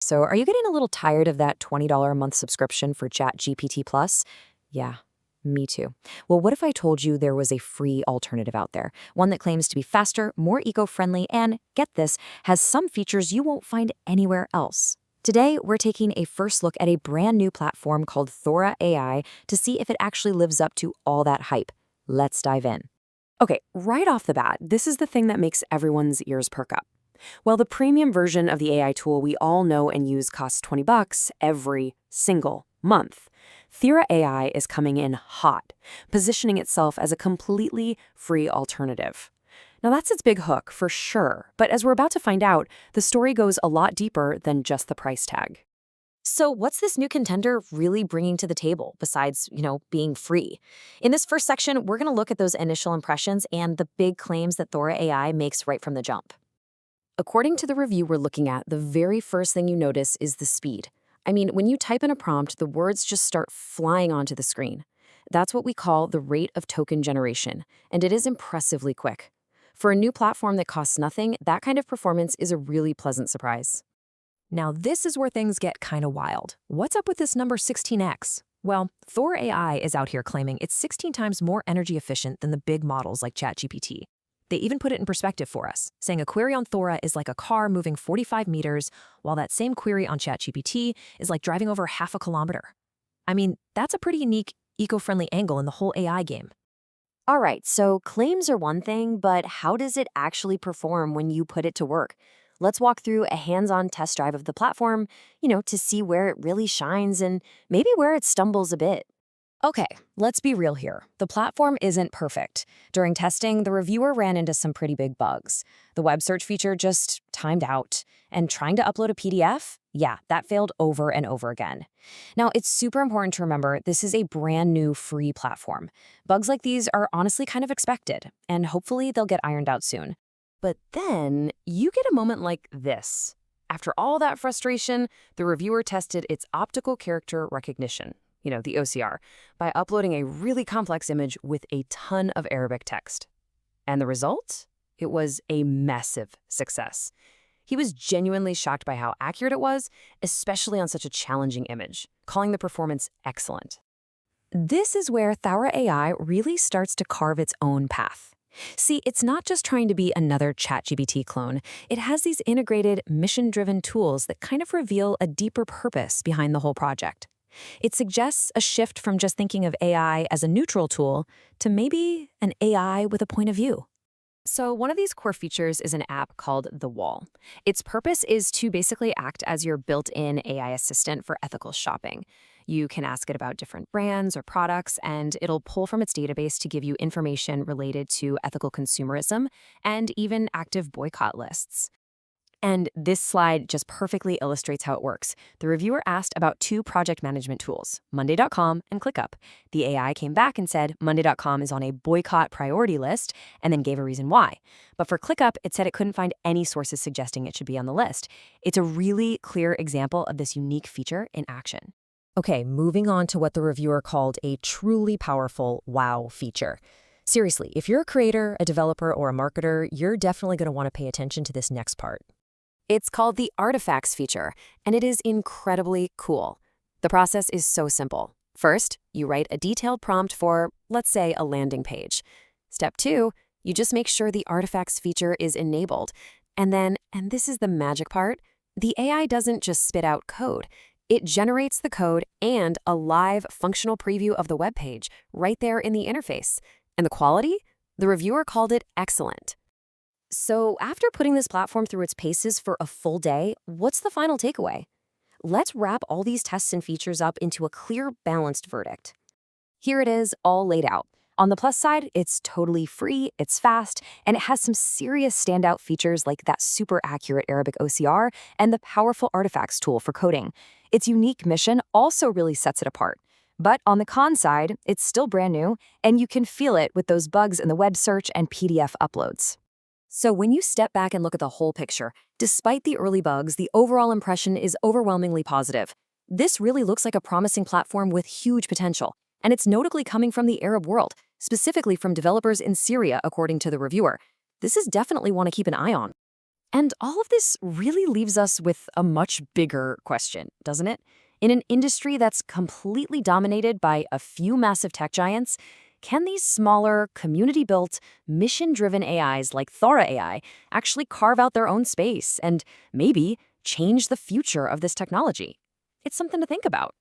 So, are you getting a little tired of that $20 a month subscription for ChatGPT Plus? Yeah, me too. Well, what if I told you there was a free alternative out there? One that claims to be faster, more eco friendly, and get this, has some features you won't find anywhere else. Today, we're taking a first look at a brand new platform called Thaura AI to see if it actually lives up to all that hype. Let's dive in. Okay, right off the bat, this is the thing that makes everyone's ears perk up. Well, the premium version of the AI tool we all know and use costs $20 every single month. Thaura AI is coming in hot, positioning itself as a completely free alternative. Now, that's its big hook, for sure, but as we're about to find out, the story goes a lot deeper than just the price tag. So what's this new contender really bringing to the table besides, being free? In this first section, we're going to look at those initial impressions and the big claims that Thaura AI makes right from the jump. According to the review we're looking at, the very first thing you notice is the speed. I mean, when you type in a prompt, the words just start flying onto the screen. That's what we call the rate of token generation, and it is impressively quick. For a new platform that costs nothing, that kind of performance is a really pleasant surprise. Now, this is where things get kind of wild. What's up with this number 16x? Well, Thaura AI is out here claiming it's 16 times more energy efficient than the big models like ChatGPT. They even put it in perspective for us, saying a query on Thaura is like a car moving 45 meters, while that same query on ChatGPT is like driving over half a kilometer. I mean, that's a pretty unique, eco-friendly angle in the whole AI game. All right, so claims are one thing, but how does it actually perform when you put it to work? Let's walk through a hands-on test drive of the platform, to see where it really shines and maybe where it stumbles a bit. Okay, let's be real here. The platform isn't perfect. During testing, the reviewer ran into some pretty big bugs. The web search feature just timed out. And trying to upload a PDF? Yeah, that failed over and over again. Now, it's super important to remember this is a brand new free platform. Bugs like these are honestly kind of expected, and hopefully they'll get ironed out soon. But then you get a moment like this. After all that frustration, the reviewer tested its optical character recognition, the OCR, by uploading a really complex image with a ton of Arabic text. And the result? It was a massive success. He was genuinely shocked by how accurate it was, especially on such a challenging image, calling the performance excellent. This is where Thaura AI really starts to carve its own path. See, it's not just trying to be another ChatGPT clone. It has these integrated, mission-driven tools that kind of reveal a deeper purpose behind the whole project. It suggests a shift from just thinking of AI as a neutral tool to maybe an AI with a point of view. So one of these core features is an app called The Wall. Its purpose is to basically act as your built-in AI assistant for ethical shopping. You can ask it about different brands or products, and it'll pull from its database to give you information related to ethical consumerism and even active boycott lists. And this slide just perfectly illustrates how it works. The reviewer asked about two project management tools, Monday.com and ClickUp. The AI came back and said Monday.com is on a boycott priority list, and then gave a reason why. But for ClickUp, it said it couldn't find any sources suggesting it should be on the list. It's a really clear example of this unique feature in action. Okay, moving on to what the reviewer called a truly powerful wow feature. Seriously, if you're a creator, a developer, or a marketer, you're definitely going to want to pay attention to this next part. It's called the Artifacts feature, and it is incredibly cool. The process is so simple. First, you write a detailed prompt for, let's say, a landing page. Step 2, you just make sure the Artifacts feature is enabled. And then, and this is the magic part, the AI doesn't just spit out code. It generates the code and a live functional preview of the web page right there in the interface. And the quality? The reviewer called it excellent. So after putting this platform through its paces for a full day, what's the final takeaway? Let's wrap all these tests and features up into a clear, balanced verdict. Here it is, all laid out. On the plus side, it's totally free, it's fast, and it has some serious standout features like that super accurate Arabic OCR and the powerful artifacts tool for coding. Its unique mission also really sets it apart. But on the con side, it's still brand new, and you can feel it with those bugs in the web search and PDF uploads. So when you step back and look at the whole picture, despite the early bugs, the overall impression is overwhelmingly positive. This really looks like a promising platform with huge potential, and it's notably coming from the Arab world, specifically from developers in Syria, according to the reviewer. This is definitely one to keep an eye on. And all of this really leaves us with a much bigger question, doesn't it? In an industry that's completely dominated by a few massive tech giants, can these smaller, community-built, mission-driven AIs like Thaura AI actually carve out their own space and maybe change the future of this technology? It's something to think about.